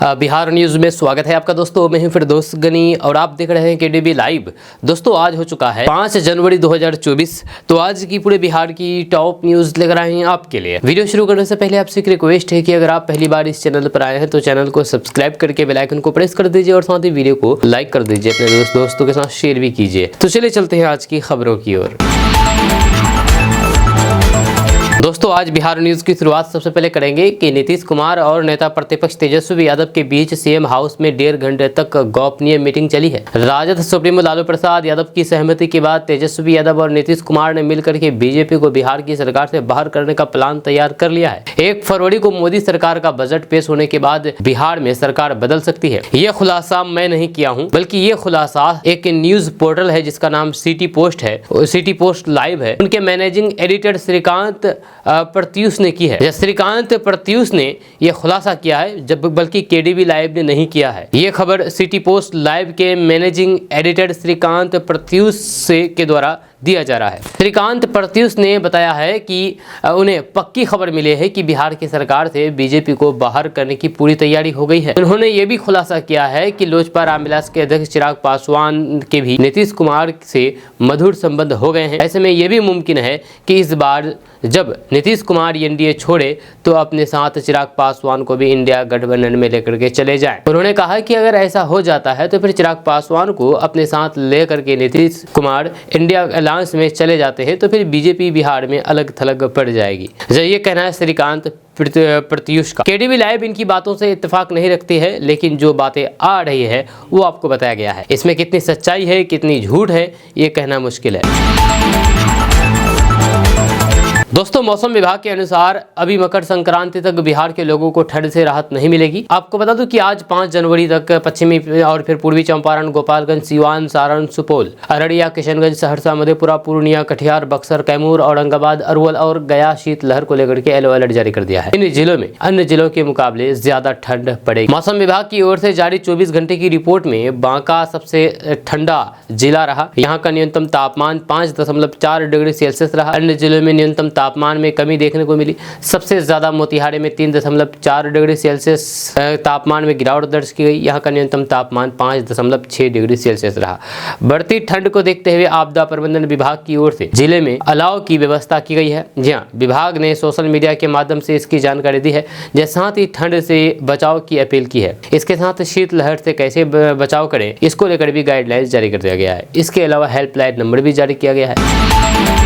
Bihar news में स्वागत है आपका दोस्तों। मैं हूं फिरदौस गनी और आप देख रहे हैं केडीबी लाइव। दोस्तों आज हो चुका है 5 जनवरी 2024। तो आज की पूरे बिहार की टॉप न्यूज़ लेकर आए हैं आपके लिए। वीडियो शुरू करने से पहले आपसे एक रिक्वेस्ट है कि अगर आप पहली बार इस चैनल पर आए हैं तो चैनल को सब्सक्राइब करके बेल आइकन को प्रेस कर दीजिए और साथ ही वीडियो को लाइक कर दीजिए, अपने दोस्तों के साथ शेयर भी कीजिए। तो चलिए चलते हैं आज की खबरों की ओर। दोस्तों आज बिहार न्यूज़ की शुरुआत सबसे पहले करेंगे कि नीतीश कुमार और नेता प्रतिपक्ष तेजस्वी यादव के बीच सीएम हाउस में 1.5 घंटे तक गोपनीय मीटिंग चली है। राजद सुप्रीमो लालू प्रसाद यादव की सहमति के बाद तेजस्वी यादव और नीतीश कुमार ने मिलकर के बीजेपी को बिहार की सरकार से बाहर करने का प्लान तैयार कर लिया है। 1 फरवरी को मोदी सरकार का बजट पेश होने के बाद बिहार में सरकार बदल सकती है। यह खुलासा मैं नहीं किया हूँ, बल्कि ये खुलासा एक न्यूज पोर्टल है जिसका नाम सिटी पोस्ट है, सिटी पोस्ट लाइव है। उनके मैनेजिंग एडिटर श्रीकांत प्रत्यूष ने की है। श्रीकांत प्रत्यूष ने यह खुलासा किया है, जब बल्कि केडीबी लाइव ने नहीं किया है। यह खबर सिटी पोस्ट लाइव के मैनेजिंग एडिटर श्रीकांत प्रत्यूष के द्वारा दिया जा रहा है। श्रीकांत प्रत्यूष ने बताया है कि उन्हें पक्की खबर मिली है कि बिहार की सरकार से बीजेपी को बाहर करने की पूरी तैयारी हो गई है। उन्होंने ये भी खुलासा किया है कि लोजपा रामविलास के अध्यक्ष चिराग पासवान के भी नीतीश कुमार से मधुर संबंध हो गए हैं। ऐसे में यह भी मुमकिन है कि इस बार जब नीतीश कुमार एनडीए छोड़े तो अपने साथ चिराग पासवान को भी इंडिया गठबंधन में लेकर के चले जाएं। उन्होंने कहा कि अगर ऐसा हो जाता है तो फिर चिराग पासवान को अपने साथ लेकर के नीतीश कुमार इंडिया अलायंस में चले जाते हैं तो फिर बीजेपी बिहार में अलग थलग पड़ जाएगी। ये कहना है श्रीकांत प्रत्यूष का। केडीबी लाइव इनकी बातों से इत्तेफाक नहीं रखती है, लेकिन जो बातें आ रही है वो आपको बताया गया है। इसमें कितनी सच्चाई है कितनी झूठ है ये कहना मुश्किल है। दोस्तों मौसम विभाग के अनुसार अभी मकर संक्रांति तक बिहार के लोगों को ठंड से राहत नहीं मिलेगी। आपको बता दूं कि आज 5 जनवरी तक पश्चिमी और फिर पूर्वी चंपारण, गोपालगंज, सिवान, सारण, सुपौल, अररिया, किशनगंज, सहरसा, मधेपुरा, पूर्णिया, कटिहार, बक्सर, कैमूर, औरंगाबाद, अरवल और गया शीतलहर को लेकर के येलो अलर्ट जारी कर दिया है। इन जिलों में अन्य जिलों के मुकाबले ज्यादा ठंड पड़ेगी। मौसम विभाग की ओर से जारी 24 घंटे की रिपोर्ट में बांका सबसे ठंडा जिला रहा। यहाँ का न्यूनतम तापमान 5.4 डिग्री सेल्सियस रहा। अन्य जिलों में न्यूनतम तापमान में कमी देखने को मिली। सबसे ज्यादा मोतिहारी में 3.4 डिग्री सेल्सियस तापमान में गिरावट दर्ज की गई। यहाँ का न्यूनतम तापमान 5.6 डिग्री सेल्सियस रहा। बढ़ती ठंड को देखते हुए आपदा प्रबंधन विभाग की ओर से जिले में अलाव की व्यवस्था की गई है। जी हाँ, विभाग ने सोशल मीडिया के माध्यम से इसकी जानकारी दी है। साथ ही ठंड से बचाव की अपील की है। इसके साथ शीतलहर से कैसे बचाव करें इसको लेकर भी गाइडलाइंस जारी कर दिया गया है। इसके अलावा हेल्पलाइन नंबर भी जारी किया गया है।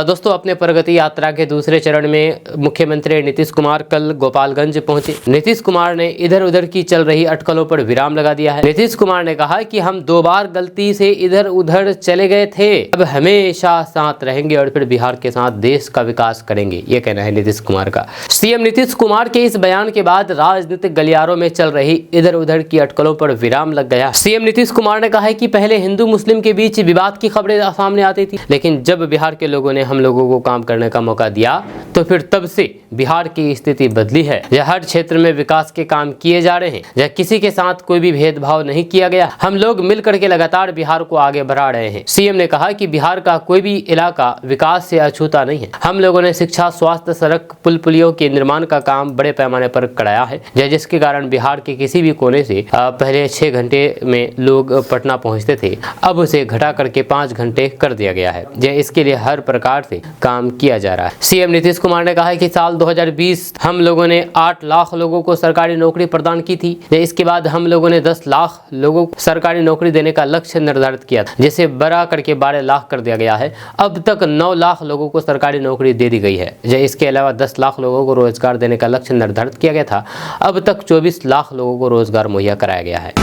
दोस्तों अपने प्रगति यात्रा के दूसरे चरण में मुख्यमंत्री नीतीश कुमार कल गोपालगंज पहुंचे। नीतीश कुमार ने इधर उधर की चल रही अटकलों पर विराम लगा दिया है। नीतीश कुमार ने कहा कि हम 2 बार गलती से इधर उधर चले गए थे, अब हमेशा साथ रहेंगे और फिर बिहार के साथ देश का विकास करेंगे। ये कहना है नीतीश कुमार का। सीएम नीतीश कुमार के इस बयान के बाद राजनीतिक गलियारों में चल रही इधर उधर की अटकलों पर विराम लग गया। सीएम नीतीश कुमार ने कहा है कि पहले हिंदू मुस्लिम के बीच विवाद की खबरें सामने आती थी, लेकिन जब बिहार के लोगों ने हम लोगों को काम करने का मौका दिया तो फिर तब से बिहार की स्थिति बदली है। हर क्षेत्र में विकास के काम किए जा रहे हैं। किसी के साथ कोई भी भेदभाव नहीं किया गया। हम लोग मिलकर के लगातार बिहार को आगे बढ़ा रहे हैं। सीएम ने कहा कि बिहार का कोई भी इलाका विकास से अछूता नहीं है। हम लोगों ने शिक्षा, स्वास्थ्य, सड़क, पुल पुलियों के निर्माण का काम बड़े पैमाने पर कराया है, जिसके कारण बिहार के किसी भी कोने से पहले 6 घंटे में लोग पटना पहुंचते थे, अब उसे घटा करके 5 घंटे कर दिया गया है। इसके लिए हर प्रकार से काम किया जा रहा है। सीएम नीतीश कुमार ने कहा है कि साल 2020 हम लोगों ने 8 लाख लोगों को सरकारी नौकरी प्रदान की थी। इसके बाद हम लोगों ने 10 लाख लोगों को सरकारी नौकरी देने का लक्ष्य निर्धारित किया था, जिसे बढ़ा करके 12 लाख कर दिया गया है। अब तक 9 लाख लोगों को सरकारी नौकरी दे दी गई है। इसके अलावा 10 लाख लोगों को रोजगार देने का लक्ष्य निर्धारित किया गया था। अब तक 24 लाख लोगों को रोजगार मुहैया कराया गया है।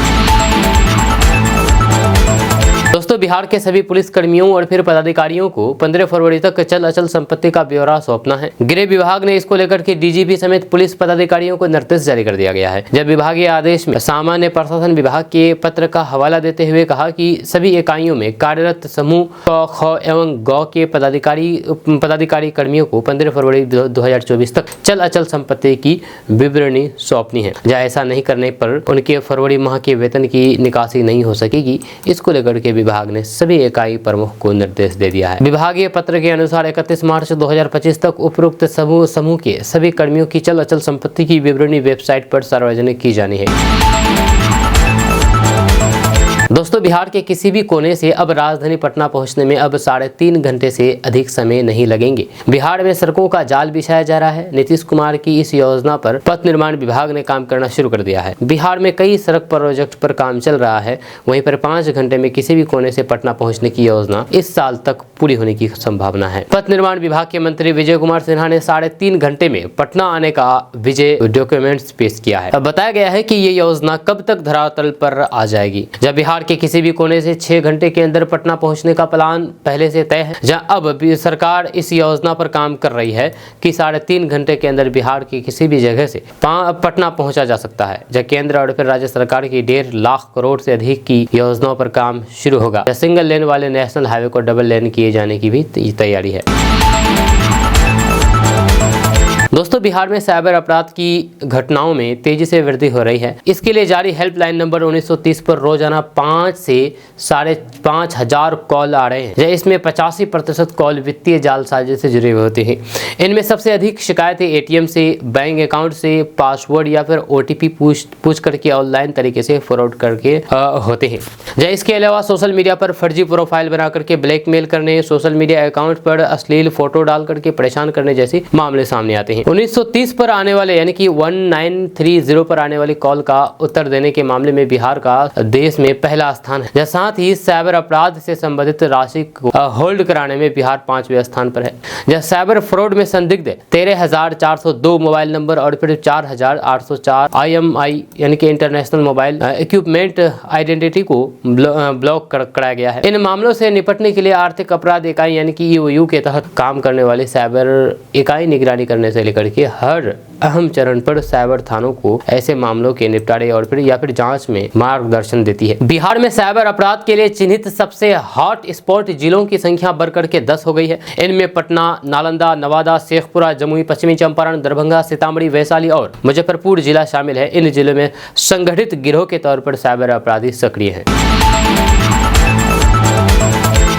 दोस्तों बिहार के सभी पुलिस कर्मियों और फिर पदाधिकारियों को 15 फरवरी तक चल अचल संपत्ति का ब्यौरा सौंपना है। गृह विभाग ने इसको लेकर के डीजीपी समेत पुलिस पदाधिकारियों को निर्देश जारी कर दिया गया है। जब विभागीय आदेश में सामान्य प्रशासन विभाग के पत्र का हवाला देते हुए कहा कि सभी इकाइयों में कार्यरत समूह क, ख एवं गौ के पदाधिकारी कर्मियों को 15 फरवरी 2024 तक चल अचल संपत्ति की विवरणी सौंपनी है। जहाँ ऐसा नहीं करने पर उनके फरवरी माह के वेतन की निकासी नहीं हो सकेगी। इसको लेकर के विभाग विभाग ने सभी इकाई प्रमुख को निर्देश दे दिया है। विभागीय पत्र के अनुसार 31 मार्च 2025 तक उपरोक्त समूह के सभी कर्मियों की चल अचल संपत्ति की विवरणी वेबसाइट पर सार्वजनिक की जानी है। दोस्तों, बिहार के किसी भी कोने से अब राजधानी पटना पहुंचने में अब 3.5 घंटे से अधिक समय नहीं लगेंगे। बिहार में सड़कों का जाल बिछाया जा रहा है। नीतीश कुमार की इस योजना पर पथ निर्माण विभाग ने काम करना शुरू कर दिया है। बिहार में कई सड़क प्रोजेक्ट पर काम चल रहा है। वहीं पर 5 घंटे में किसी भी कोने से पटना पहुँचने की योजना इस साल तक पूरी होने की संभावना है। पथ निर्माण विभाग के मंत्री विजय कुमार सिन्हा ने 3.5 घंटे में पटना आने का विजय डॉक्यूमेंट्स पेश किया है। अब बताया गया है कि ये योजना कब तक धरातल पर आ जाएगी। जब बिहार के किसी भी कोने से 6 घंटे के अंदर पटना पहुंचने का प्लान पहले से तय है, जहां अब भी सरकार इस योजना पर काम कर रही है कि 3.5 घंटे के अंदर बिहार की किसी भी जगह से पटना पहुंचा जा सकता है। जब केंद्र और फिर राज्य सरकार की 1.5 लाख करोड़ से अधिक की योजनाओं पर काम शुरू होगा। सिंगल लेन वाले नेशनल हाईवे को डबल लेन किए जाने की भी तैयारी है। दोस्तों, बिहार में साइबर अपराध की घटनाओं में तेजी से वृद्धि हो रही है। इसके लिए जारी हेल्पलाइन नंबर 1930 पर रोजाना 5 से 5,500 कॉल आ रहे हैं। इसमें 85% कॉल वित्तीय जालसाजी से जुड़े हुए होते हैं। इनमें सबसे अधिक शिकायतें एटीएम से, बैंक अकाउंट से पासवर्ड या फिर OTP पूछ करके ऑनलाइन तरीके से फ्रॉड करके होते हैं। इसके अलावा सोशल मीडिया पर फर्जी प्रोफाइल बना करके ब्लैकमेल करने, सोशल मीडिया अकाउंट पर अश्लील फोटो डाल करके परेशान करने जैसे मामले सामने आते हैं। 1930 पर आने वाले यानी कि 1930 पर आने वाली कॉल का उत्तर देने के मामले में बिहार का देश में पहला स्थान है। साथ ही साइबर अपराध से संबंधित राशि को होल्ड कराने में बिहार 5वें स्थान पर है। जहाँ साइबर फ्रॉड में संदिग्ध 13,402 मोबाइल नंबर और फिर 4,804 IMI यानी कि इंटरनेशनल मोबाइल इक्विपमेंट आइडेंटिटी को ब्लॉक कराया गया है। इन मामलों से निपटने के लिए आर्थिक अपराध इकाई यानी कि EOU के तहत काम करने वाली साइबर इकाई निगरानी करने से लेकर के हर अहम चरण पर साइबर थानों को ऐसे मामलों के निपटारे और फिर जांच में मार्गदर्शन देती है। बिहार में साइबर अपराध के लिए चिन्हित सबसे हॉट स्पॉट जिलों की संख्या बढ़कर के 10 हो गई है। इनमें पटना, नालंदा, नवादा, शेखपुरा, जमुई, पश्चिमी चंपारण, दरभंगा, सीतामढ़ी, वैशाली और मुजफ्फरपुर जिला शामिल है। इन जिलों में संगठित गिरोह के तौर पर साइबर अपराधी सक्रिय हैं।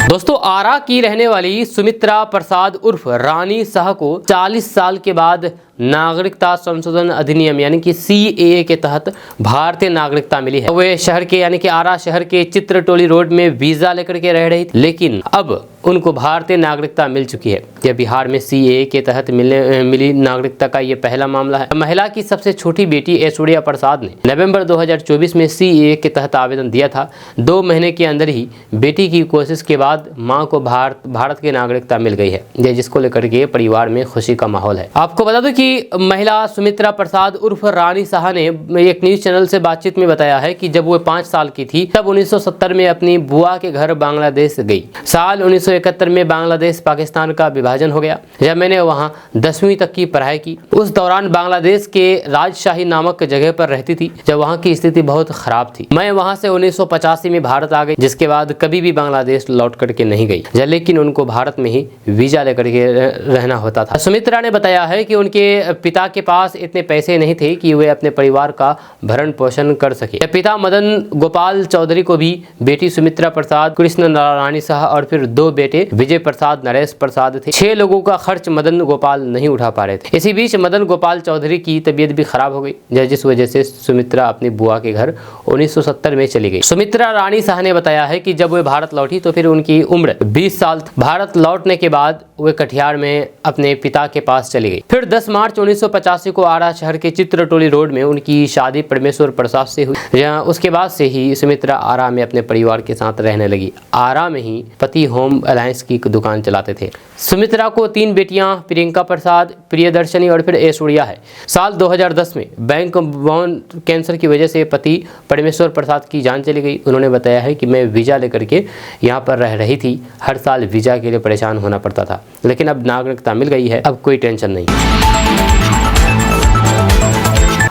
दोस्तों, आरा की रहने वाली सुमित्रा प्रसाद उर्फ रानी शाह को 40 साल के बाद नागरिकता संशोधन अधिनियम यानी कि CAA के तहत भारतीय नागरिकता मिली है। वे शहर के यानी कि आरा शहर के चित्रटोली रोड में वीजा लेकर के रह रही थी, लेकिन अब उनको भारतीय नागरिकता मिल चुकी है। यह बिहार में CAA के तहत मिली नागरिकता का ये पहला मामला है। महिला की सबसे छोटी बेटी ऐश्वर्या प्रसाद ने नवंबर 2024 में CAA के तहत आवेदन दिया था। 2 महीने के अंदर ही बेटी की कोशिश के बाद मां को भारत की नागरिकता मिल गई है, जिसको लेकर के परिवार में खुशी का माहौल है। आपको बता दूं कि महिला सुमित्रा प्रसाद उर्फ रानी शाह ने एक न्यूज चैनल से बातचीत में बताया है कि जब वो 5 साल की थी तब 1970 में अपनी बुआ के घर बांग्लादेश गई। साल 1971 में बांग्लादेश पाकिस्तान का विभाजन हो गया। जब मैंने वहां 10वीं तक की पढ़ाई की, उस दौरान बांग्लादेश के राजशाही नामक जगह पर रहती थी, जब वहां की स्थिति बहुत खराब थी। मैं वहां से 1985 में भारत आ गई, जिसके बाद कभी भी बांग्लादेश लौट करके नहीं गई, लेकिन उनको भारत में ही वीजा लेकर के रहना होता था। सुमित्रा ने बताया है कि उनके पिता के पास इतने पैसे नहीं थे कि वे अपने परिवार का भरण पोषण कर सके। पिता मदन गोपाल चौधरी को भी बेटी सुमित्रा प्रसाद, कृष्ण रानी शाह और फिर 2 बेटे विजय प्रसाद, नरेश प्रसाद थे। 6 लोगों का खर्च मदन गोपाल नहीं उठा पा रहे थे। इसी बीच मदन गोपाल चौधरी की तबीयत भी खराब हो गई, जिस वजह से सुमित्रा अपनी बुआ के घर 1970 में चली गई। सुमित्रा रानी शाह ने बताया है कि जब वे भारत लौटी तो फिर उनकी उम्र 20 साल थी। भारत लौटने के बाद वे कटिहार में अपने पिता के पास चली गई। फिर 10 मार्च 1985 को आरा शहर के चित्रटोली रोड में उनकी शादी परमेश्वर प्रसाद से हुई। उसके बाद से ही सुमित्रा आरा में अपने परिवार के साथ रहने लगी। आरा में ही पति होम अलायंस की दुकान चलाते थे। सुमित्रा को 3 बेटियां प्रियंका प्रसाद, प्रियदर्शनी और फिर ऐश्वर्या है। साल 2010 में बैंक बोन कैंसर की वजह से पति परमेश्वर प्रसाद की जान चली गई। उन्होंने बताया है कि मैं वीजा लेकर के यहाँ पर रह रही थी, हर साल वीजा के लिए परेशान होना पड़ता था, लेकिन अब नागरिकता मिल गई है, अब कोई टेंशन नहीं।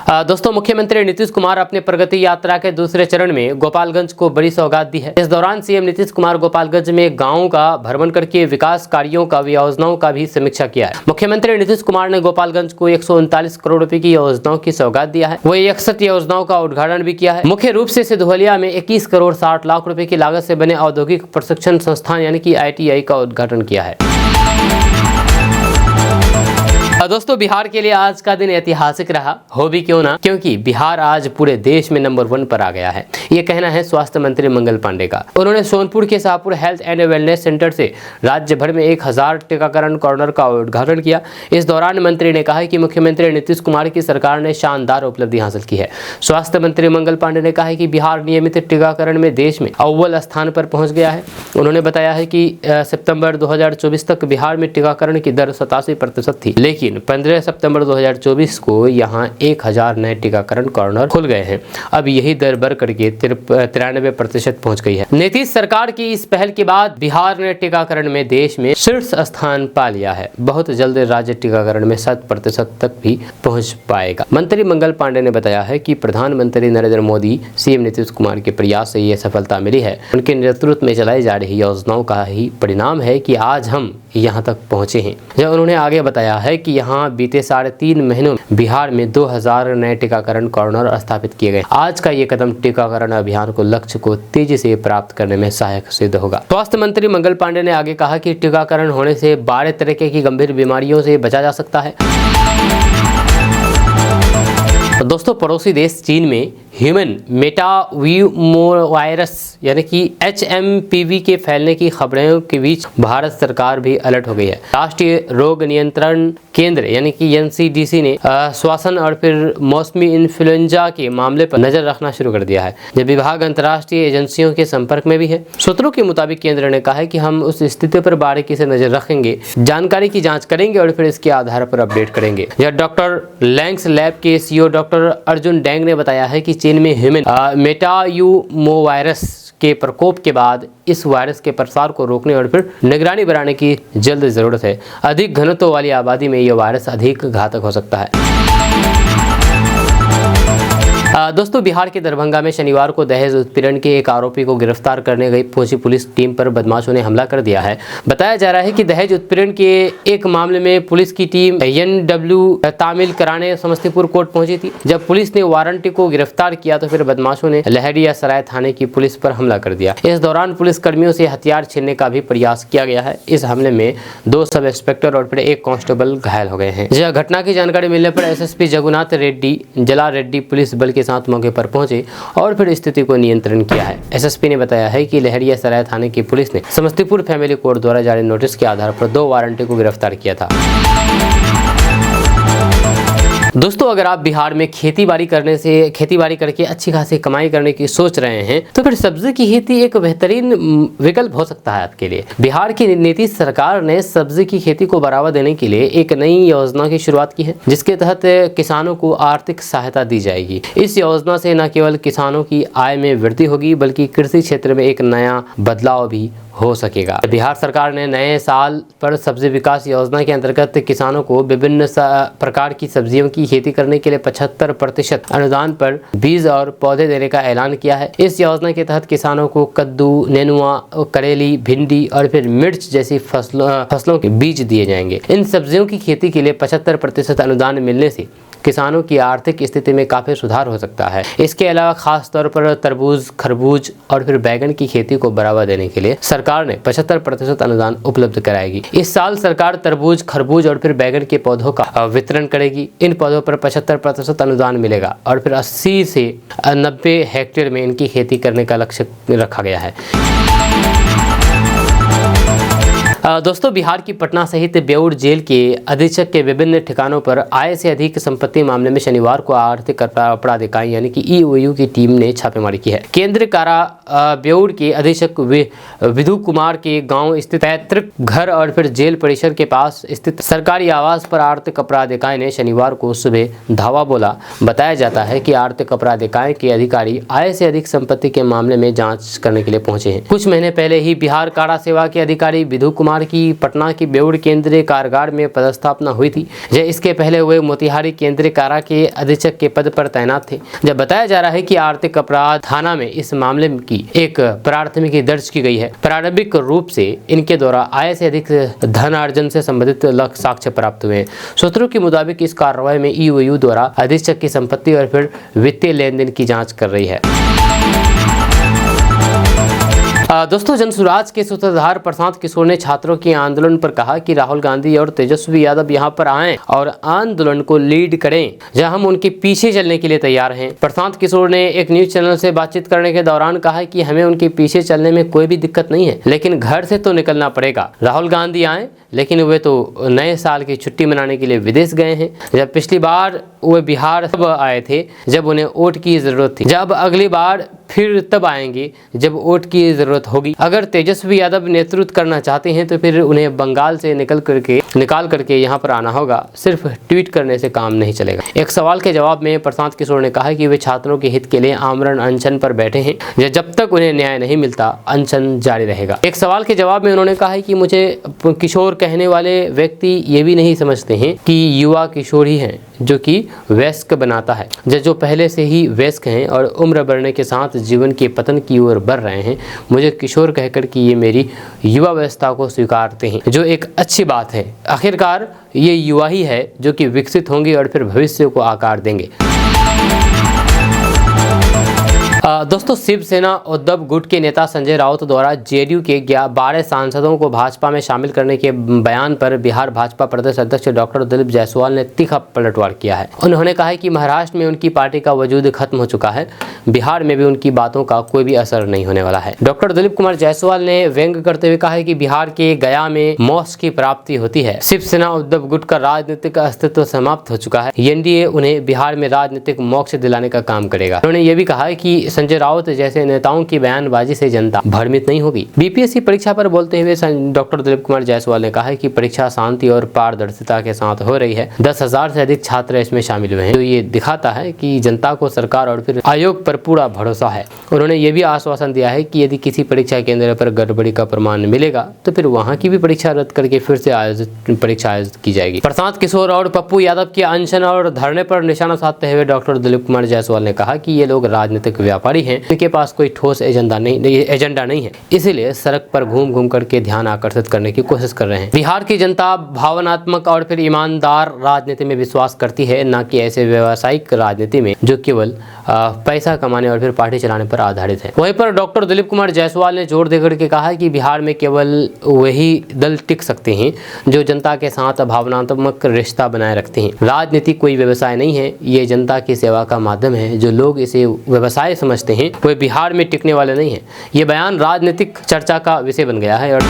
दोस्तों, मुख्यमंत्री नीतीश कुमार अपने प्रगति यात्रा के दूसरे चरण में गोपालगंज को बड़ी सौगात दी है। इस दौरान सीएम नीतीश कुमार गोपालगंज में गांवों का भ्रमण करके विकास कार्यों का योजनाओं का भी समीक्षा किया है। मुख्यमंत्री नीतीश कुमार ने गोपालगंज को 139 करोड़ रुपए की योजनाओं की सौगात दिया है। वही 61 योजनाओं का उद्घाटन भी किया है। मुख्य रूप से सिधोलिया में 21 करोड़ 60 लाख रुपए की लागत से बने औद्योगिक प्रशिक्षण संस्थान यानी कि ITI का उद्घाटन किया है। दोस्तों, बिहार के लिए आज का दिन ऐतिहासिक रहा हो भी क्यों ना, क्योंकि बिहार आज पूरे देश में नंबर 1 पर आ गया है। ये कहना है स्वास्थ्य मंत्री मंगल पांडे का। उन्होंने सोनपुर के Shahpur health and wellness centre से राज्य भर में 1000 टीकाकरण कॉर्नर का उद्घाटन किया। इस दौरान मंत्री ने कहा कि मुख्यमंत्री नीतीश कुमार की सरकार ने शानदार उपलब्धि हासिल की है। स्वास्थ्य मंत्री मंगल पांडे ने कहा है कि बिहार नियमित टीकाकरण में देश में अव्वल स्थान पर पहुंच गया है। उन्होंने बताया है कि सितंबर 2024 तक बिहार में टीकाकरण की दर 87% थी, लेकिन 15 सितंबर 2024 को यहां 1000 नए टीकाकरण कॉर्नर खुल गए हैं। अब यही दर बढ़ करके 93% पहुंच गई है। नीतीश सरकार की इस पहल के बाद बिहार ने टीकाकरण में देश में शीर्ष स्थान पा लिया है। बहुत जल्द राज्य टीकाकरण में 100% तक भी पहुंच पाएगा। मंत्री मंगल पांडे ने बताया है कि प्रधानमंत्री नरेंद्र मोदी, सीएम नीतीश कुमार के प्रयास से ये सफलता मिली है। उनके नेतृत्व में चलाई जा रही योजनाओं का ही परिणाम है कि आज हम यहाँ तक पहुँचे हैं। जब उन्होंने आगे बताया है कि यहाँ बीते 3.5 महीनों में बिहार में 2000 नए टीकाकरण कॉर्नर स्थापित किए गए। आज का ये कदम टीकाकरण अभियान को लक्ष्य को तेजी से प्राप्त करने में सहायक सिद्ध होगा। स्वास्थ्य मंत्री मंगल पांडे ने आगे कहा कि टीकाकरण होने से 12 तरह की गंभीर बीमारियों से बचा जा सकता है। दोस्तों, पड़ोसी देश चीन में ह्यूमन मेटावीमोवायरस यानी कि HMPV के फैलने की खबरों के बीच भारत सरकार भी अलर्ट हो गई है। राष्ट्रीय रोग नियंत्रण केंद्र यानी कि NCDC ने श्वसन और फिर मौसमी इन्फ्लुएंजा के मामले पर नजर रखना शुरू कर दिया है। यह विभाग अंतर्राष्ट्रीय एजेंसियों के संपर्क में भी है। सूत्रों के मुताबिक केंद्र ने कहा है कि हम उस स्थिति पर बारीकी से नजर रखेंगे, जानकारी की जाँच करेंगे और फिर इसके आधार पर अपडेट करेंगे। यह डॉक्टर लैंग्स लैब के CEO डॉक्टर अर्जुन डेंग ने बताया है कि चीन में ह्यूमन मेटावीमोवायरस के प्रकोप के बाद इस वायरस के प्रसार को रोकने और फिर निगरानी बढ़ाने की जल्द जरूरत है। अधिक घनत्व वाली आबादी में यह वायरस अधिक घातक हो सकता है। दोस्तों, बिहार के दरभंगा में शनिवार को दहेज उत्पीड़न के एक आरोपी को गिरफ्तार करने गई पहुंची पुलिस टीम पर बदमाशों ने हमला कर दिया है। बताया जा रहा है कि दहेज उत्पीड़न के एक मामले में पुलिस की टीम NW तामिल कराने समस्तीपुर कोर्ट पहुंची थी। जब पुलिस ने वारंटी को गिरफ्तार किया तो फिर बदमाशों ने लहरिया सराय थाने की पुलिस पर हमला कर दिया। इस दौरान पुलिस कर्मियों से हथियार छीनने का भी प्रयास किया गया है। इस हमले में 2 सब इंस्पेक्टर और फिर 1 कांस्टेबल घायल हो गए हैं। यह घटना की जानकारी मिलने पर SSP जगुनाथ रेड्डी जला रेड्डी पुलिस बल के साथ मौके पर पहुंचे और फिर स्थिति को नियंत्रण किया है। SSP ने बताया है कि लहरिया सराय थाने की पुलिस ने समस्तीपुर फैमिली कोर्ट द्वारा जारी नोटिस के आधार पर 2 वारंटी को गिरफ्तार किया था। दोस्तों, अगर आप बिहार में खेती बाड़ी करके अच्छी खासी कमाई करने की सोच रहे हैं तो फिर सब्जी की खेती एक बेहतरीन विकल्प हो सकता है आपके लिए। बिहार की नीतीश सरकार ने सब्जी की खेती को बढ़ावा देने के लिए एक नई योजना की शुरुआत की है, जिसके तहत किसानों को आर्थिक सहायता दी जाएगी। इस योजना से न केवल किसानों की आय में वृद्धि होगी बल्कि कृषि क्षेत्र में एक नया बदलाव भी हो सकेगा। बिहार सरकार ने नए साल पर सब्जी विकास योजना के अंतर्गत किसानों को विभिन्न प्रकार की सब्जियों की खेती करने के लिए 75% अनुदान पर बीज और पौधे देने का ऐलान किया है। इस योजना के तहत किसानों को कद्दू, नेनुआ, करेली, भिंडी और फिर मिर्च जैसी फसलों के बीज दिए जाएंगे। इन सब्जियों की खेती के लिए 75% अनुदान मिलने से किसानों की आर्थिक स्थिति में काफी सुधार हो सकता है। इसके अलावा खास तौर पर तरबूज, खरबूज और फिर बैगन की खेती को बढ़ावा देने के लिए सरकार ने 75% अनुदान उपलब्ध कराएगी। इस साल सरकार तरबूज, खरबूज और फिर बैगन के पौधों का वितरण करेगी। इन पौधों पर 75% अनुदान मिलेगा और फिर 80 से 90 हेक्टेयर में इनकी खेती करने का लक्ष्य रखा गया है। दोस्तों, बिहार की पटना सहित बेऊर जेल के अधीक्षक के विभिन्न ठिकानों पर आय से अधिक संपत्ति मामले में शनिवार को आर्थिक अपराध इकाई यानी कि EOU की टीम ने छापेमारी की है। केंद्रीय कारा बेऊर के अधीक्षक विधु कुमार के गांव स्थित पैतृक घर और फिर जेल परिसर के पास स्थित सरकारी आवास पर आर्थिक अपराध इकाई ने शनिवार को सुबह धावा बोला। बताया जाता है कि आर्थिक अपराध इकाई के अधिकारी आय से अधिक संपत्ति के मामले में जाँच करने के लिए पहुंचे हैं। कुछ महीने पहले ही बिहार कारा सेवा के अधिकारी विधु कुमार कुमार की पटना की बेउर केंद्रीय कारागार में पदस्थापना हुई थी। जब इसके पहले वे मोतिहारी केंद्रीय कारा के अधीक्षक के पद पर तैनात थे। जब बताया जा रहा है कि आर्थिक अपराध थाना में इस मामले की एक प्राथमिकी दर्ज की गई है। प्रारंभिक रूप से इनके द्वारा आय से अधिक धनार्जन से संबंधित साक्ष्य प्राप्त हुए। सूत्रों के मुताबिक इस कार्रवाई में ईओयू द्वारा अधीक्षक की संपत्ति और फिर वित्तीय लेन देन की जाँच कर रही है। दोस्तों, जनसुराज के सूत्रधार प्रशांत किशोर ने छात्रों के आंदोलन पर कहा कि राहुल गांधी और तेजस्वी यादव यहां पर आएं और आंदोलन को लीड करें, जहां हम उनके पीछे चलने के लिए तैयार हैं। प्रशांत किशोर ने एक न्यूज चैनल से बातचीत करने के दौरान कहा कि हमें उनके पीछे चलने में कोई भी दिक्कत नहीं है, लेकिन घर से तो निकलना पड़ेगा। राहुल गांधी आए, लेकिन वे तो नए साल की छुट्टी मनाने के लिए विदेश गए हैं। जब पिछली बार वे बिहार तब आए थे जब उन्हें वोट की जरूरत थी। जब अगली बार फिर तब आएंगे जब वोट की जरूरत होगी। अगर तेजस्वी यादव नेतृत्व करना चाहते हैं तो फिर उन्हें बंगाल से निकाल करके यहाँ पर आना होगा। सिर्फ ट्वीट करने से काम नहीं चलेगा। एक सवाल के जवाब में प्रशांत किशोर ने कहा कि वे छात्रों के हित के लिए आमरण अनशन पर बैठे हैं। जब तक उन्हें न्याय नहीं मिलता अनशन जारी रहेगा। एक सवाल के जवाब में उन्होंने कहा कि मुझे किशोर कहने वाले व्यक्ति ये भी नहीं समझते हैं कि युवा किशोर ही हैं जो कि वयस्क बनाता है। जो पहले से ही वयस्क हैं और उम्र बढ़ने के साथ जीवन के पतन की ओर बढ़ रहे हैं, मुझे किशोर कहकर कि ये मेरी युवावस्था को स्वीकारते हैं, जो एक अच्छी बात है। आखिरकार ये युवा ही है जो कि विकसित होंगे और फिर भविष्य को आकार देंगे। दोस्तों, शिवसेना उद्धव गुट के नेता संजय राउत द्वारा जेडीयू के 12 सांसदों को भाजपा में शामिल करने के बयान पर बिहार भाजपा प्रदेश अध्यक्ष डॉक्टर दिलीप जायसवाल ने तीखा पलटवार किया है। उन्होंने कहा है कि महाराष्ट्र में उनकी पार्टी का वजूद खत्म हो चुका है, बिहार में भी उनकी बातों का कोई भी असर नहीं होने वाला है। डॉक्टर दिलीप कुमार जायसवाल ने व्यंग करते हुए कहा है कि बिहार के गया में मोक्ष की प्राप्ति होती है। शिवसेना उद्धव गुट का राजनीतिक अस्तित्व समाप्त हो चुका है। एनडीए उन्हें बिहार में राजनीतिक मोक्ष दिलाने का काम करेगा। उन्होंने ये भी कहा है कि संजय राउत जैसे नेताओं की बयानबाजी से जनता भ्रमित नहीं होगी। बीपीएससी परीक्षा पर बोलते हुए डॉक्टर दिलीप कुमार जायसवाल ने कहा है कि परीक्षा शांति और पारदर्शिता के साथ हो रही है। 10,000 से अधिक छात्र इसमें शामिल हुए हैं, तो ये दिखाता है कि जनता को सरकार और फिर आयोग पर पूरा भरोसा है। उन्होंने ये भी आश्वासन दिया है कि यदि किसी परीक्षा केंद्र पर गड़बड़ी का प्रमाण मिलेगा तो फिर वहाँ की भी परीक्षा रद्द करके फिर से परीक्षा आयोजित की जाएगी। प्रशांत किशोर और पप्पू यादव के अनशन और धरने पर निशाना साधते हुए डॉक्टर दिलीप कुमार जायसवाल ने कहा कि ये लोग राजनीतिक व्यापारी हैं, इनके पास कोई ठोस एजेंडा नहीं है, इसीलिए सड़क पर घूम घूम करके ध्यान आकर्षित करने की कोशिश कर रहे हैं। बिहार की जनता भावनात्मक और फिर ईमानदार राजनीति में विश्वास करती है, न कि ऐसे व्यावसायिक राजनीति में जो केवल पैसा कमाने और फिर पार्टी चलाने पर आधारित है। वहीं पर डॉक्टर दिलीप कुमार जायसवाल ने जोर देकर के कहा कि बिहार में केवल वही दल टिक सकते हैं जो जनता के साथ भावनात्मक रिश्ता बनाए रखते हैं। राजनीति कोई व्यवसाय नहीं है, ये जनता की सेवा का माध्यम है। जो लोग इसे व्यवसाय समझते हैं वे बिहार में टिकने वाले नहीं हैं। ये बयान राजनीतिक चर्चा का विषय बन गया है। और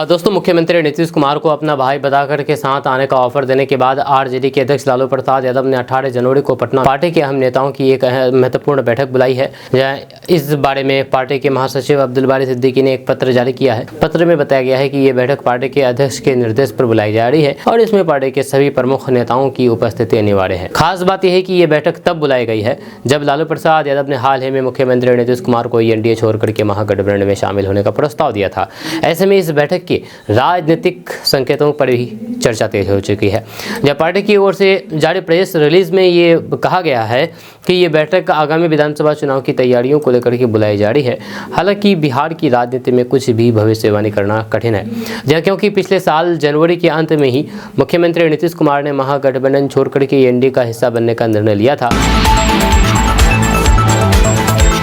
दोस्तों, मुख्यमंत्री नीतीश कुमार को अपना भाई बताकर के साथ आने का ऑफर देने के बाद आरजेडी के अध्यक्ष लालू प्रसाद यादव ने 18 जनवरी को पटना पार्टी के अहम नेताओं की एक महत्वपूर्ण बैठक बुलाई है। इस बारे में पार्टी के महासचिव अब्दुल बारी सिद्दीकी ने एक पत्र जारी किया है। पत्र में बताया गया है कि ये बैठक पार्टी के अध्यक्ष के निर्देश पर बुलाई जा रही है और इसमें पार्टी के सभी प्रमुख नेताओं की उपस्थिति अनिवार्य है। खास बात यह है कि ये बैठक तब बुलाई गई है जब लालू प्रसाद यादव ने हाल ही में मुख्यमंत्री नीतीश कुमार को एनडीए छोड़ करके महागठबंधन में शामिल होने का प्रस्ताव दिया था। ऐसे में इस बैठक के राजनीतिक संकेतों पर भी चर्चा तेज हो चुकी है। जब पार्टी की ओर से जारी प्रेस रिलीज में ये कहा गया है कि ये बैठक आगामी विधानसभा चुनाव की तैयारियों को लेकर के बुलाई जा रही है। हालांकि बिहार की राजनीति में कुछ भी भविष्यवाणी करना कठिन है, क्योंकि पिछले साल जनवरी के अंत में ही मुख्यमंत्री नीतीश कुमार ने महागठबंधन छोड़कर के एनडीए का हिस्सा बनने का निर्णय लिया था।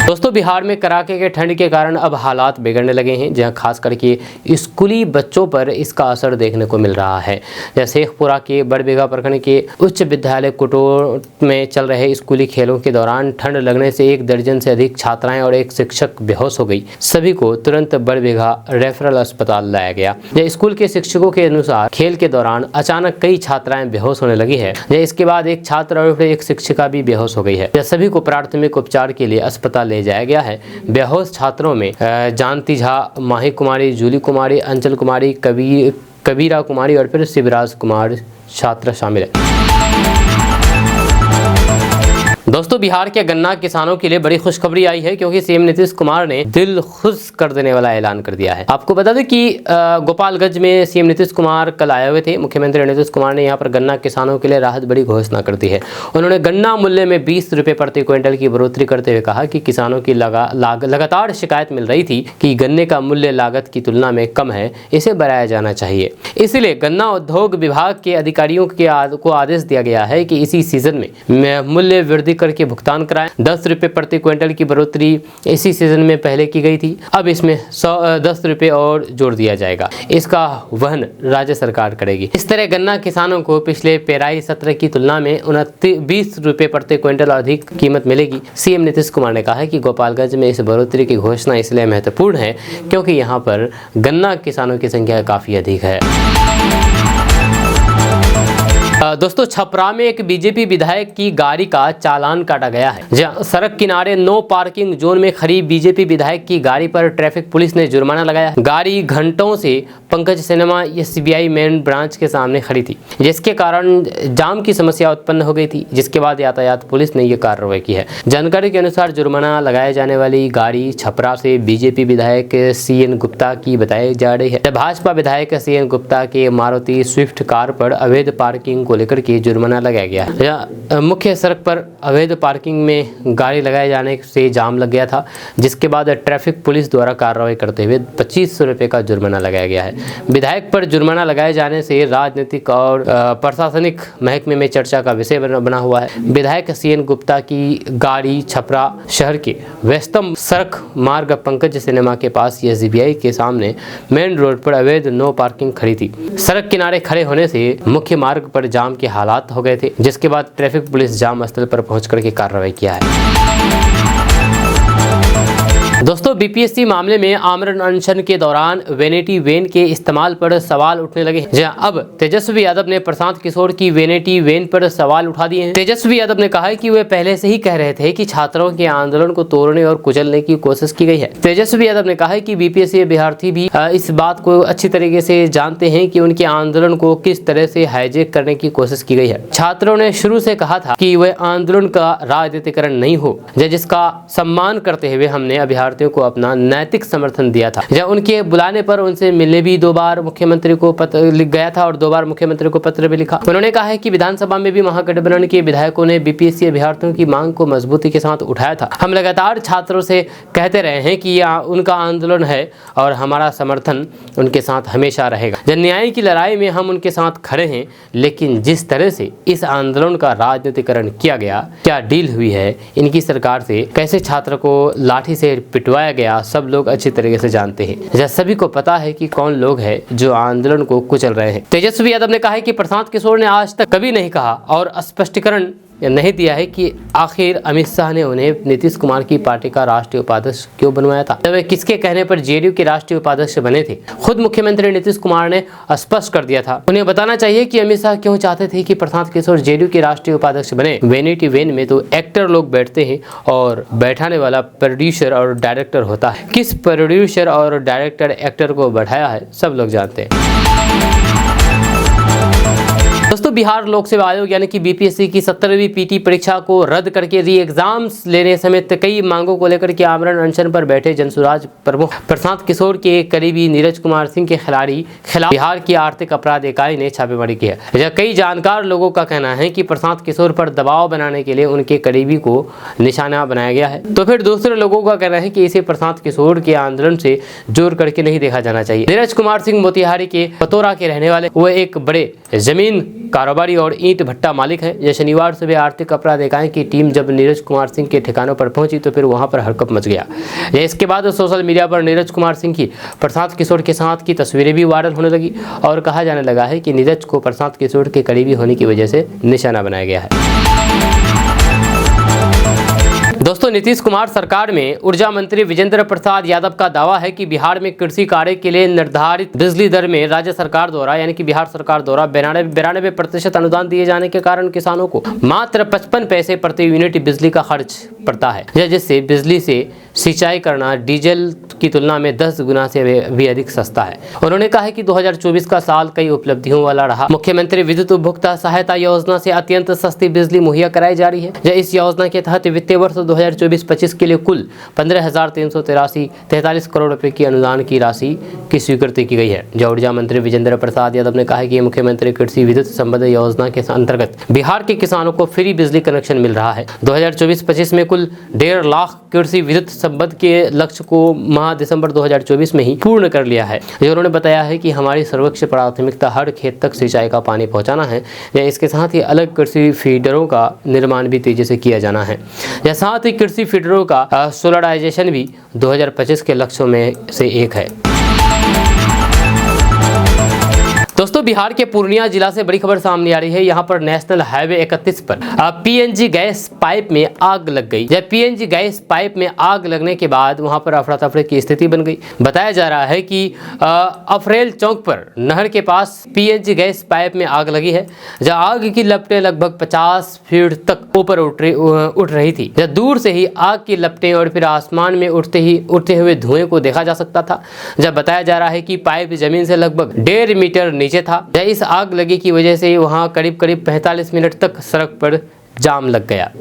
दोस्तों, बिहार में कड़ाके के ठंड के कारण अब हालात बिगड़ने लगे हैं, जहां खास करके स्कूली बच्चों पर इसका असर देखने को मिल रहा है। जैसे शेखपुरा के बड़बीघा प्रखंड के उच्च विद्यालय कुटोर में चल रहे स्कूली खेलों के दौरान ठंड लगने से 1 दर्जन से अधिक छात्राएं और एक शिक्षक बेहोश हो गई। सभी को तुरंत बड़बीघा रेफरल अस्पताल लाया गया। स्कूल के शिक्षकों के अनुसार खेल के दौरान अचानक कई छात्राएं बेहोश होने लगी है। इसके बाद एक छात्र और एक शिक्षिका भी बेहोश हो गई है। सभी को प्राथमिक उपचार के लिए अस्पताल ले जाया गया है। बेहोश छात्रों में जानती झा, माही कुमारी, जूली कुमारी, अंचल कुमारी, कबीरा कुमारी और फिर शिवराज कुमार छात्र शामिल है। दोस्तों बिहार के गन्ना किसानों के लिए बड़ी खुशखबरी आई है, क्योंकि सीएम नीतीश कुमार ने दिल खुश कर देने वाला ऐलान कर दिया है। आपको बता दें कि गोपालगंज में सीएम नीतीश कुमार कल आए हुए थे। मुख्यमंत्री नीतीश कुमार ने यहां पर गन्ना किसानों के लिए राहत बड़ी घोषणा कर दी है। उन्होंने गन्ना मूल्य में 20 रुपए प्रति क्विंटल की बढ़ोतरी करते हुए कहा कि किसानों की लगातार शिकायत मिल रही थी कि गन्ने का मूल्य लागत की तुलना में कम है, इसे बढ़ाया जाना चाहिए। इसलिए गन्ना उद्योग विभाग के अधिकारियों को आदेश दिया गया है कि इसी सीजन में मूल्य वृद्धि करके भुगतान कराएं। 10 रुपए प्रति क्विंटल की बढ़ोतरी इसी सीजन में पहले की गई थी, अब इसमें 10 रुपए और जोड़ दिया जाएगा। इसका वहन राज्य सरकार करेगी। इस तरह गन्ना किसानों को पिछले पेराई सत्र की तुलना में 20 रुपए प्रति क्विंटल अधिक कीमत मिलेगी। सीएम नीतीश कुमार ने कहा है कि गोपालगंज में इस बढ़ोतरी की घोषणा इसलिए महत्वपूर्ण है क्योंकि यहाँ पर गन्ना किसानों की संख्या काफी अधिक है। दोस्तों छपरा में एक बीजेपी विधायक की गाड़ी का चालान काटा गया है। जहां सड़क किनारे नो पार्किंग जोन में खड़ी बीजेपी विधायक की गाड़ी पर ट्रैफिक पुलिस ने जुर्माना लगाया। गाड़ी घंटों से Pankaj cinema SBI main branch के सामने खड़ी थी, जिसके कारण जाम की समस्या उत्पन्न हो गई थी, जिसके बाद यातायात पुलिस ने यह कार्रवाई की है। जानकारी के अनुसार जुर्माना लगाए जाने वाली गाड़ी छपरा से बीजेपी विधायक सीएन गुप्ता की बताई जा रही है। भाजपा विधायक सीएन गुप्ता के मारुति स्विफ्ट कार पर अवैध पार्किंग को लेकर के जुर्माना लगाया गया है। मुख्य सड़क पर अवैध पार्किंग में गाड़ी लगाए जाने से जाम लग गया था, जिसके बाद ट्रैफिक पुलिस द्वारा कार्रवाई करते हुए 2500 रुपए का जुर्माना लगाया गया है। विधायक पर जुर्माना लगाए जाने से राजनीतिक और प्रशासनिक महकमे में चर्चा का विषय बना हुआ है। विधायक सीएन गुप्ता की गाड़ी छपरा शहर के व्यस्तम सड़क मार्ग पंकज सिनेमा के पास एसबीआई के सामने मेन रोड पर अवैध नो पार्किंग खड़ी थी। सड़क किनारे खड़े होने से मुख्य मार्ग पर जाम के हालात हो गए थे, जिसके बाद ट्रैफिक पुलिस जाम स्थल पर पहुंच करके कार्रवाई किया है। दोस्तों बीपीएससी मामले में आमरण अनशन के दौरान वेनिटी वेन के इस्तेमाल पर सवाल उठने लगे हैं। जहां अब तेजस्वी यादव ने प्रशांत किशोर की वेनिटी वेन पर सवाल उठा दिए हैं। तेजस्वी यादव ने कहा है कि वे पहले से ही कह रहे थे कि छात्रों के आंदोलन को तोड़ने और कुचलने की कोशिश की गई है। तेजस्वी यादव ने कहा है कि बीपीएससी अभ्यर्थी भी इस बात को अच्छी तरीके से जानते हैं कि उनके आंदोलन को किस तरह से हाईजैक करने की कोशिश की गई है। छात्रों ने शुरू से कहा था कि वह आंदोलन का राजनीतिकरण नहीं हो, जिसका सम्मान करते हुए हमने अभ्यर्थियों को अपना नैतिक समर्थन दिया था। जब उनके बुलाने पर उनसे मिलने भी 2 बार मुख्यमंत्री को पत्र लिख गया था और 2 बार मुख्यमंत्री को पत्र भी लिखा। उन्होंने कहा है कि विधानसभा में भी महागठबंधन के विधायकों ने बीपीएससी अभ्यर्थियों की मांग को मजबूती के साथ उठाया था। हम लगातार छात्रों से कहते रहे हैं कि यह उनका आंदोलन है और हमारा समर्थन उनके साथ हमेशा रहेगा। जन न्याय की लड़ाई में हम उनके साथ खड़े हैं, लेकिन जिस तरह से इस आंदोलन का राजनीतिकरण किया गया, क्या डील हुई है इनकी सरकार से, कैसे छात्र को लाठी से पिटवाया गया, सब लोग अच्छी तरीके से जानते हैं। जब सभी को पता है कि कौन लोग हैं जो आंदोलन को कुचल रहे हैं। तेजस्वी यादव ने कहा है कि प्रशांत किशोर ने आज तक कभी नहीं कहा और स्पष्टीकरण नहीं दिया है कि आखिर अमित शाह ने उन्हें नीतीश कुमार की पार्टी का राष्ट्रीय उपाध्यक्ष क्यों बनवाया था। वे किसके कहने पर जेडीयू के राष्ट्रीय उपाध्यक्ष बने थे। खुद मुख्यमंत्री नीतीश कुमार ने स्पष्ट कर दिया था। उन्हें बताना चाहिए कि अमित शाह क्यों चाहते थे कि प्रशांत किशोर जेडीयू के राष्ट्रीय उपाध्यक्ष बने। वेनिटी वेन में तो एक्टर लोग बैठते हैं और बैठाने वाला प्रोड्यूसर और डायरेक्टर होता है। किस प्रोड्यूसर और डायरेक्टर एक्टर को बैठाया है सब लोग जानते हैं। दोस्तों बिहार लोक सेवा आयोग यानी कि बीपीएससी की 17वीं पीटी परीक्षा को रद्द करके री एग्जाम्स लेने समेत कई मांगों को लेकर के आमरण अनशन पर बैठे जनसुराज प्रमुख प्रशांत किशोर के करीबी नीरज कुमार सिंह के खिलाफ बिहार की आर्थिक अपराध इकाई ने छापेमारी की है। कई जानकार लोगों का कहना है कि प्रशांत किशोर पर दबाव बनाने के लिए उनके करीबी को निशाना बनाया गया है, तो फिर दूसरे लोगों का कहना है कि इसे प्रशांत किशोर के आंदोलन से जोड़ करके नहीं देखा जाना चाहिए। नीरज कुमार सिंह मोतिहारी के पतोरा के रहने वाले, वो एक बड़े जमीन कारोबारी और ईंट भट्टा मालिक है। यह शनिवार सुबह आर्थिक अपराध इकाई की टीम जब नीरज कुमार सिंह के ठिकानों पर पहुंची तो फिर वहां पर हड़कंप मच गया। इसके बाद सोशल मीडिया पर नीरज कुमार सिंह की प्रशांत किशोर के साथ की तस्वीरें भी वायरल होने लगी और कहा जाने लगा है कि नीरज को प्रशांत किशोर के करीबी होने की वजह से निशाना बनाया गया है। दोस्तों नीतीश कुमार सरकार में ऊर्जा मंत्री विजेंद्र प्रसाद यादव का दावा है कि बिहार में कृषि कार्य के लिए निर्धारित बिजली दर में राज्य सरकार द्वारा यानी कि बिहार सरकार द्वारा 92% अनुदान दिए जाने के कारण किसानों को मात्र 55 पैसे प्रति यूनिट बिजली का खर्च पड़ता है, जिससे बिजली से सिंचाई करना डीजल की तुलना में 10 गुना से भी अधिक सस्ता है। उन्होंने कहा है कि 2024 का साल कई उपलब्धियों वाला रहा। मुख्यमंत्री विद्युत उपभोक्ता सहायता योजना से अत्यंत सस्ती बिजली मुहैया कराई जा रही है। इस योजना के तहत वित्तीय वर्ष 2024-25 के लिए कुल 15,343 करोड़ रुपए की अनुदान की राशि की स्वीकृति की गई है। ऊर्जा मंत्री विजेंद्र प्रसाद यादव ने कहा है कि मुख्यमंत्री कृषि विद्युत संबंध योजना के अंतर्गत बिहार के किसानों को फ्री बिजली कनेक्शन मिल रहा है। 2024-25 में कुल 1.5 लाख कृषि विद्युत संबंध के लक्ष्य को माह दिसंबर 2024 में ही पूर्ण कर लिया है। उन्होंने बताया है कि हमारी सर्वोच्च प्राथमिकता हर खेत तक सिंचाई का पानी पहुंचाना है। इसके साथ ही अलग कृषि फीडरों का निर्माण भी तेजी से किया जाना है। साथ ही कृषि फीडरों का सोलराइजेशन भी 2025 के लक्ष्यों में से एक है। दोस्तों, बिहार के पूर्णिया जिला से बड़ी खबर सामने आ रही है। यहाँ पर नेशनल हाईवे 31 पर पीएनजी गैस पाइप में आग लग गई। जब पीएनजी गैस पाइप में आग लगने के बाद वहां पर अफरा तफरी की स्थिति बन गई। बताया जा रहा है कि अफरेल चौक पर नहर के पास पीएनजी गैस पाइप में आग लगी है, जहाँ आग की लपटें लगभग 50 फीट तक ऊपर उठ रही थी। जब दूर से ही आग की लपटें और फिर आसमान में उठते हुए धुएं को देखा जा सकता था। जब बताया जा रहा है कि पाइप जमीन से लगभग 1.5 मीटर नीचे था। इस आग लगी की वजह से वहां करीब 45 मिनट तक सड़क पर जाम लग गया।